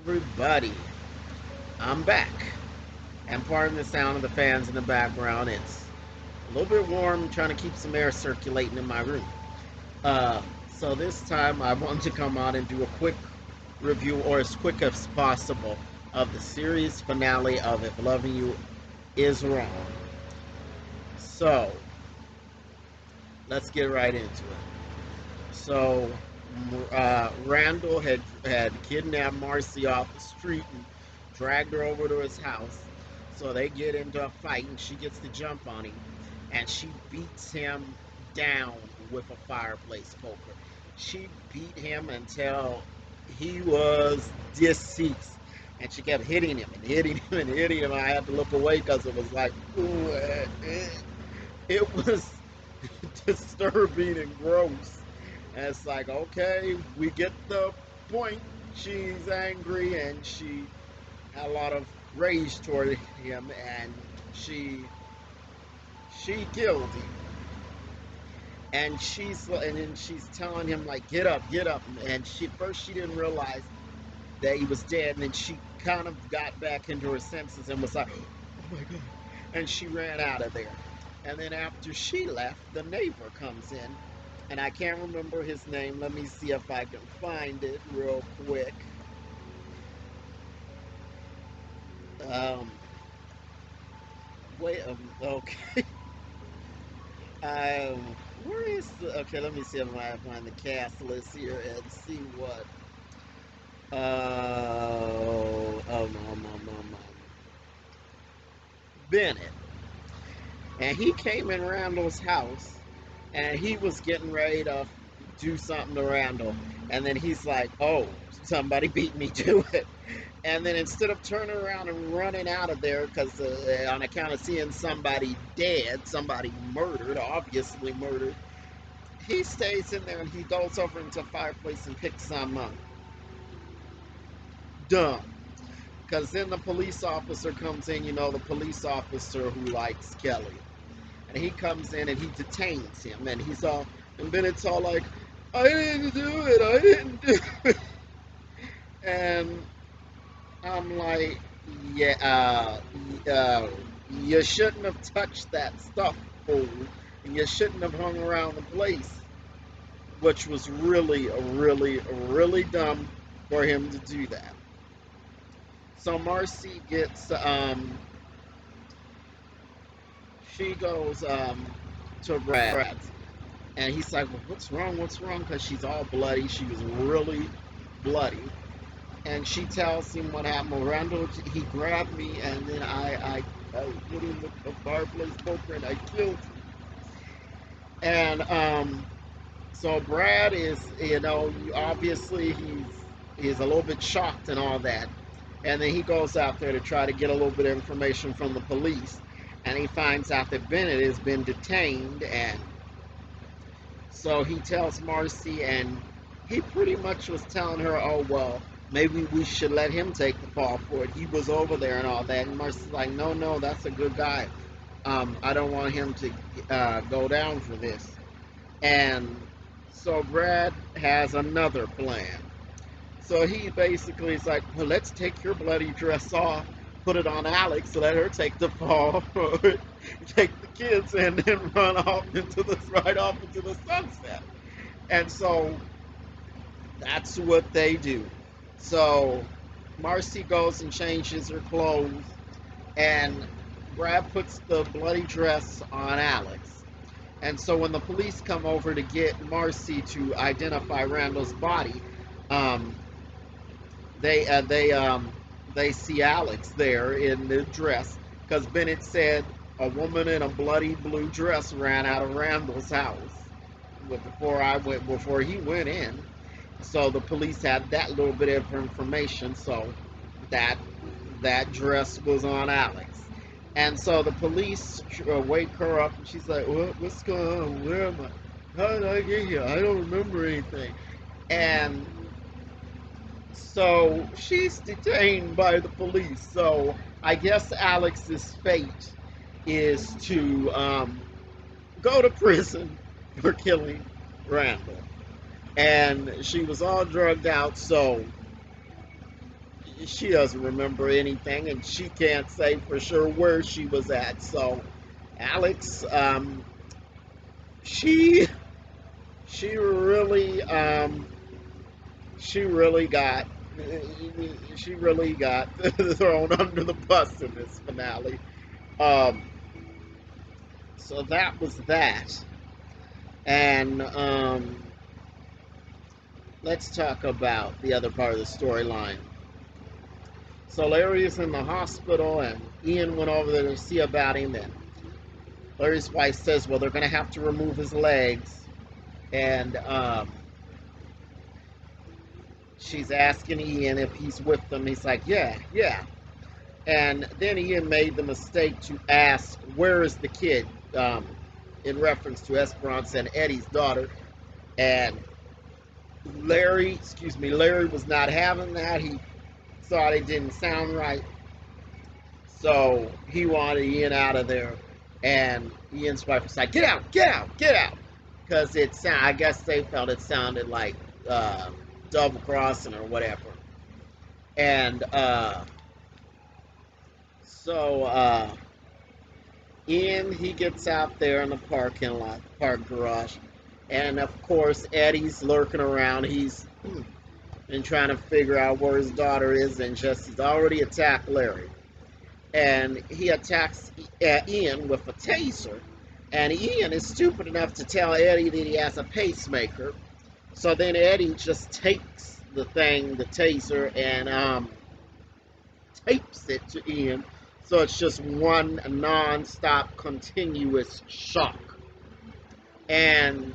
everybody. I'm back. And pardon the sound of the fans in the background. It's a little bit warm, trying to keep some air circulating in my room. Uh, so this time I wanted to come on and do a quick review, or as quick as possible, of the series finale of If Loving You Is Wrong. So let's get right into it. So Randall had kidnapped Marcy off the street and dragged her over to his house. So they get into a fight, and she gets the jump on him, and she beats him down with a fireplace poker. She beat him until he was deceased, and she kept hitting him and hitting him and hitting him. I had to look away because it was like, ooh, it was disturbing and gross. And it's like, okay, we get the point. She's angry and she had a lot of rage toward him, and she killed him. And then she's telling him like, get up. And she first she didn't realize that he was dead, and then she kind of got back into her senses and was like, oh my god, and she ran out of there. And then after she left, the neighbor comes in, and I can't remember his name. Let me see if I can find it real quick. Um, wait, okay. Um, where is the? Okay, let me see if I can find the cast list here and see what. Bennett, and he came in Randall's house, and he was getting ready to do something to Randall, and then he's like, "Oh, somebody beat me to it." And then instead of turning around and running out of there, because on account of seeing somebody dead, somebody murdered, obviously murdered, he stays in there and he goes over into the fireplace and picks some up. Dumb. Because then the police officer comes in, the police officer who likes Kelly. And he comes in and he detains him. And Bennett's all like, I didn't do it, I didn't do it. And I'm like, yeah, you shouldn't have touched that stuff, fool. And you shouldn't have hung around the place. Which was really, really, really dumb for him to do that. So Marcy gets, she goes to Brad, and he's like, well, what's wrong? What's wrong? Because she's all bloody. She was really bloody. And she tells him what happened. Well, Randall, he grabbed me, and then I put him with a fireplace poker, and I killed him. And so Brad is, obviously he's a little bit shocked and all that. And then he goes out there to try to get a little bit of information from the police. And he finds out that Bennett has been detained. And so he tells Marcy, and he pretty much was telling her, oh, well, maybe we should let him take the fall for it. He was over there and all that. And Marcy's like, no, that's a good guy. I don't want him to go down for this. And so Brad has another plan. So he basically is like, well, let's take your bloody dress off, put it on Alex, let her take the fall, take the kids, and then run off right off into the sunset. And so that's what they do. So Marcy goes and changes her clothes, and Brad puts the bloody dress on Alex. And so when the police come over to get Marcy to identify Randall's body, um, they see Alex there in the dress, because Bennett said a woman in a bloody blue dress ran out of Randall's house before he went in. So the police had that little bit of information. So that dress was on Alex. And so the police wake her up, and she's like, what's going on? Where am I? How did I get here? I don't remember anything. And so she's detained by the police. So I guess Alex's fate is to go to prison for killing Randall. And she was all drugged out, so she doesn't remember anything, and she can't say for sure where she was at. So Alex, she she really she really got she really got thrown under the bus in this finale. Um, so that was that, and let's talk about the other part of the storyline. So Larry is in the hospital, and Ian went over there to see about him. And Larry's wife says, "Well, they're going to have to remove his legs," and she's asking Ian if he's with them. He's like, "Yeah, yeah." And then Ian made the mistake to ask, "Where is the kid?" In reference to Esperanza and Eddie's daughter. And Larry was not having that. He thought it didn't sound right. So he wanted Ian out of there. And Ian's wife was like, "Get out, get out, get out." Because I guess they felt it sounded like double crossing or whatever. And so Ian, he gets out there in the parking lot, park garage. And of course, Eddie's lurking around. He's been trying to figure out where his daughter is, and he's already attacked Larry. And he attacks Ian with a taser. And Ian is stupid enough to tell Eddie that he has a pacemaker. So then Eddie just takes the taser, and tapes it to Ian. So it's just one non-stop continuous shock. And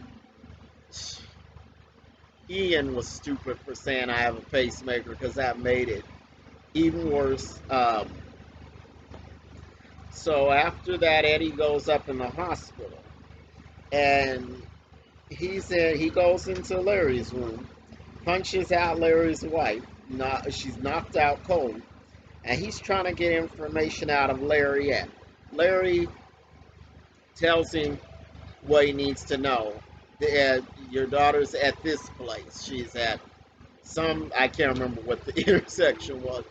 Ian was stupid for saying I have a pacemaker, because that made it even worse. So after that, Eddie goes up in the hospital, and he goes into Larry's room, punches out Larry's wife. She's knocked out cold, and he's trying to get information out of Larry. And Larry tells him what he needs to know. Your daughter's at this place. She's at I can't remember what the intersection was.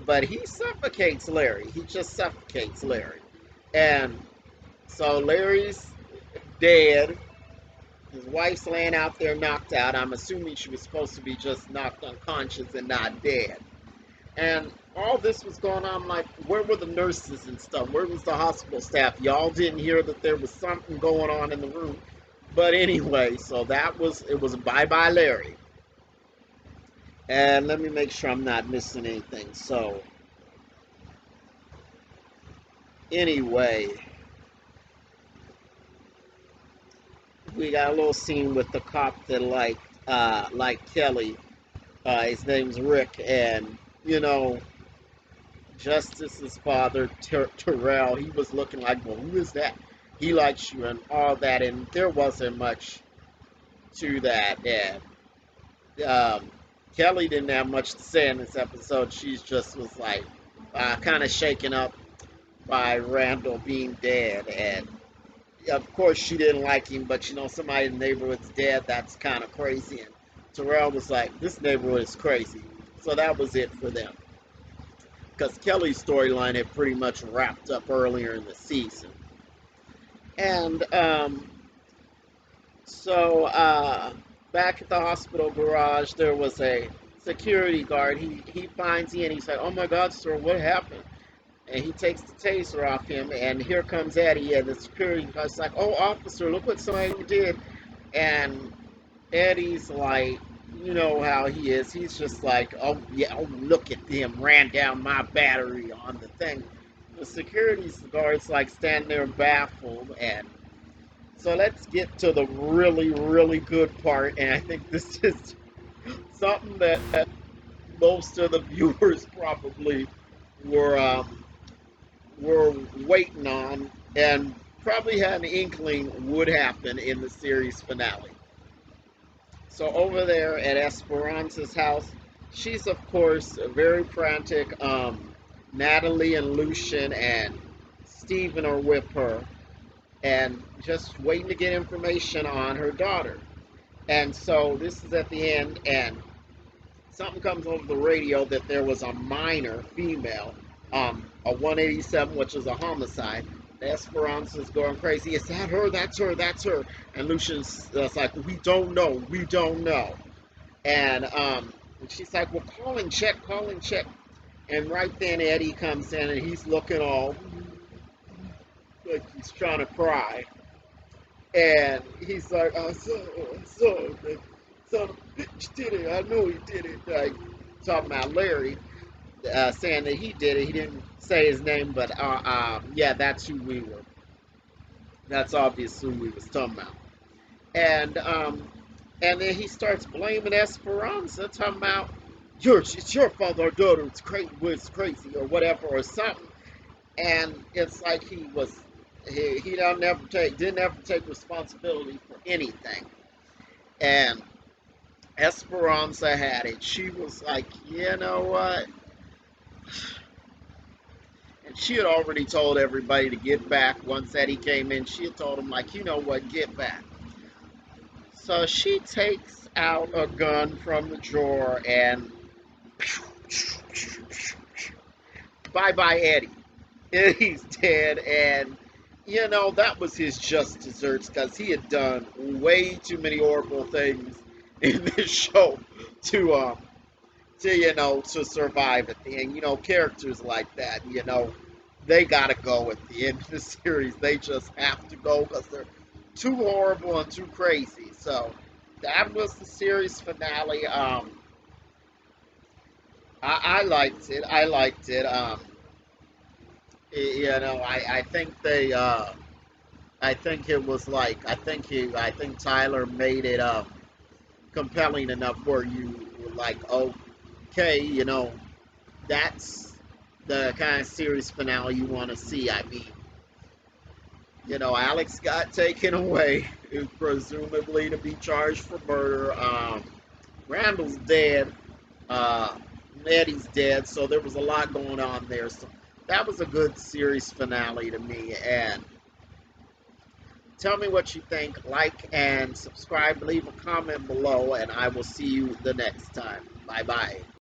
But he suffocates Larry. He just suffocates Larry. And so Larry's dead. His wife's laying out there knocked out. I'm assuming she was supposed to be just knocked unconscious and not dead. And all this was going on, like, where were the nurses and stuff? Where was the hospital staff? Y'all didn't hear that there was something going on in the room. But anyway, so it was bye-bye Larry. And let me make sure I'm not missing anything. So, anyway, we got a little scene with the cop that liked Kelly. His name's Rick, and Justice's father, Terrell, he was looking like, well, who is that? He likes you and all that, and there wasn't much to that. And Kelly didn't have much to say in this episode. She just was like kind of shaken up by Randall being dead. And of course, she didn't like him, but somebody in the neighborhood's dead. That's kind of crazy. And Terrell was like, this neighborhood is crazy. So that was it for them. Because Kelly's storyline had pretty much wrapped up earlier in the season. And so back at the hospital garage, there was a security guard. He finds Ian. He's like, "Oh my God, sir, what happened?" And he takes the taser off him, and here comes Eddie. And the security guard's like, "Oh, officer, look what somebody did." And Eddie's like, you know how he is. He's just like, "Oh yeah, oh look at them, ran down my battery on the thing." The security guard's like standing there baffled. And so let's get to the really, really good part. And I think this is something that most of the viewers probably were waiting on, and probably had an inkling would happen in the series finale. So over there at Esperanza's house, she's of course very frantic. Natalie and Lucian and Steven are with her, and just waiting to get information on her daughter. And so this is at the end, and something comes over the radio that there was a minor female, a 187, which is a homicide. Esperanza's going crazy. Is that her? That's her. That's her. And Lucian's like, we don't know. We don't know. And she's like, well, call and check. Call and check. And right then Eddie comes in and he's looking all like he's trying to cry. And he's like, oh, son of a bitch did it. I know he did it. Like, talking about Larry, saying that he did it. He didn't say his name, but yeah, that's who we were. That's obvious who we was talking about. And then he starts blaming Esperanza, talking about it's your father or daughter. It's crazy or whatever or something. And it's like he didn't ever take responsibility for anything. And Esperanza had it. She was like, you know what? And she had already told everybody to get back. Once Eddie came in, she had told him, like, you know what, get back. So she takes out a gun from the drawer and bye-bye Eddie. Eddie's dead, and you know, that was his just desserts because he had done way too many horrible things in this show to survive at the end. You know, characters like that, you know, they gotta go at the end of the series. They just have to go because they're too horrible and too crazy. So that was the series finale. I liked it. I liked it. You know, I think I think it was like I think Tyler made it compelling enough where you were like, okay, you know, that's the kind of series finale you want to see. I mean, you know, Alex got taken away, presumably to be charged for murder. Randall's dead. Uh, Eddie's dead, so there was a lot going on there. So that was a good series finale to me. And tell me what you think. Like and subscribe. Leave a comment below, and I will see you the next time. Bye bye.